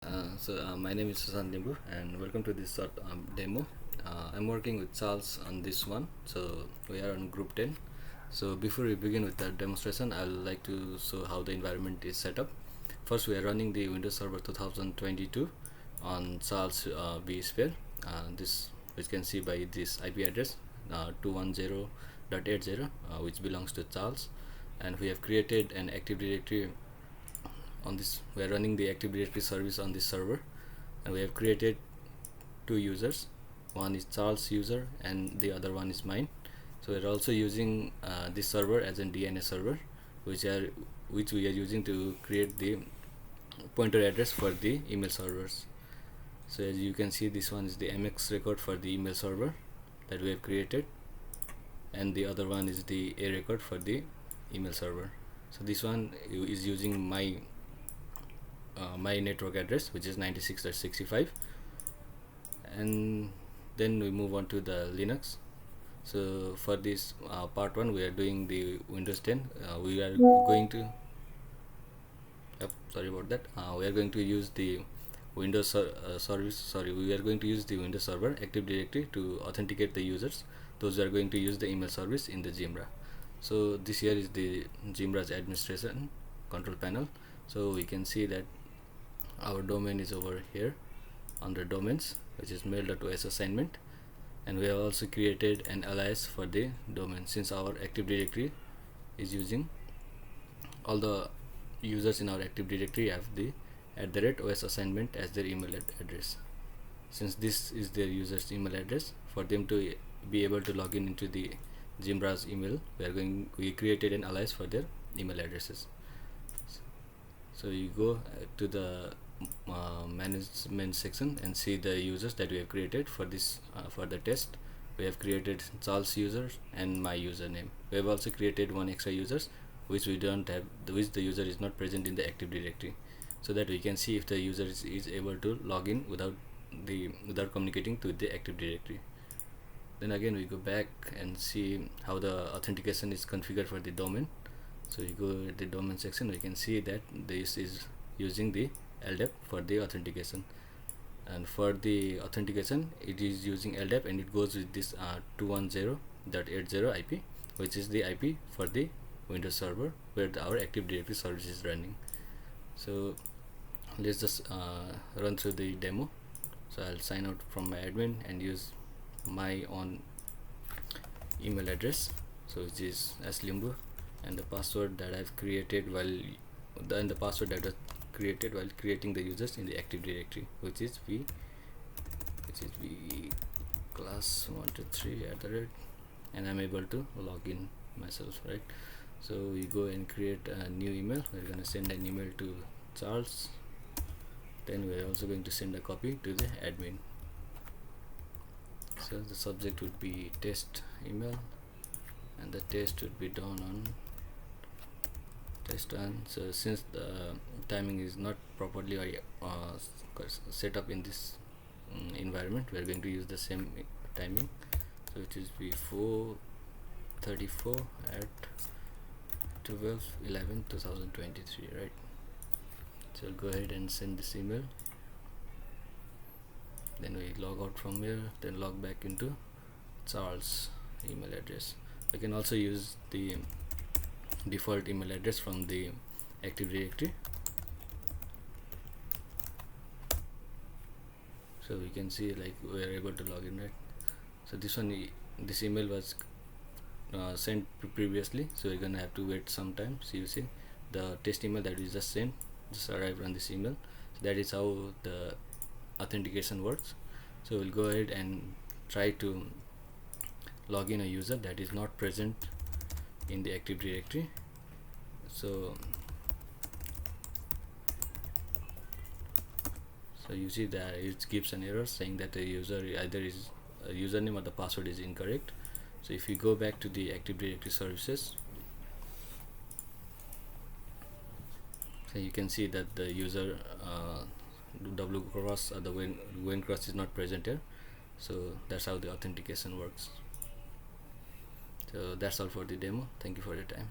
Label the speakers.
Speaker 1: My name is finaldemo and welcome to this short demo. I'm working with Charles on this one, so we are on group 10. So before we begin with the demonstration, I would like to show how the environment is set up. First, we are running the Windows Server 2022 on Charles vSphere. This, which you can see by this IP address 210.80, which belongs to Charles, and we have created an Active Directory on this. We are running the Active Directory service on this server, and we have created two users. One is Charles user and the other one is mine. So we're also using this server as a DNS server, which we are using to create the pointer address for the email servers. So as you can see, this one is the MX record for the email server that we have created, and the other one is the A record for the email server. So this one is using my network address, which is 96.65, and then we move on to the Linux. So for this part 1, we are doing the Windows 10. We are going to sorry about that. We are going to use the Windows service. Sorry, we are going to use the Windows Server Active Directory to authenticate the users. Those are going to use the email service in the Jimra. So this here is the Jimra's administration control panel. So we can see that our domain is over here under domains, which is mail.os assignment, and we have also created an alias for the domain, since our Active Directory is using all the users in our Active Directory have the @os assignment as their email address. Since this is their user's email address, for them to be able to log in into the Jimra's email, we created an alias for their email addresses. So you go to the management section and see the users that we have created for this for the test. We have created Charles users and my username. We have also created one extra users which we don't have, which the user is not present in the Active Directory, so that we can see if the user is able to log in without communicating to the Active Directory. Then again we go back and see how the authentication is configured for the domain. So you go to the domain section, we can see that this is using the LDAP for the authentication, and for the authentication it is using LDAP, and it goes with this 210.80 IP, which is the IP for the Windows server where our Active Directory service is running. So let's just run through the demo. So I'll sign out from my admin and use my own email address, so which is aslimbu, and the password that I've created while creating the users in the Active Directory, which is v class 123 @ and I'm able to log in myself, right? So we go and create a new email. We're going to send an email to Charles, then we're also going to send a copy to the admin. So the subject would be test email, and the test would be done on test 1. So since the timing is not properly set up in this environment, we are going to use the same timing, so it is before 34 at 12/11/2023, right? So I'll go ahead and send this email, then we log out from here, then log back into Charles email address. We can also use the default email address from the Active Directory. So we can see like we are able to log in, right? So this email was sent previously, so we're gonna have to wait some time. So you see the test email that we just sent just arrived on this email. So that is how the authentication works. So we'll go ahead and try to log in a user that is not present in the Active Directory. So you see that it gives an error saying that the user either is a username or the password is incorrect. So if you go back to the Active Directory services, so you can see that the user W cross or the when cross is not present here. So that's how the authentication works. So that's all for the demo. Thank you for your time.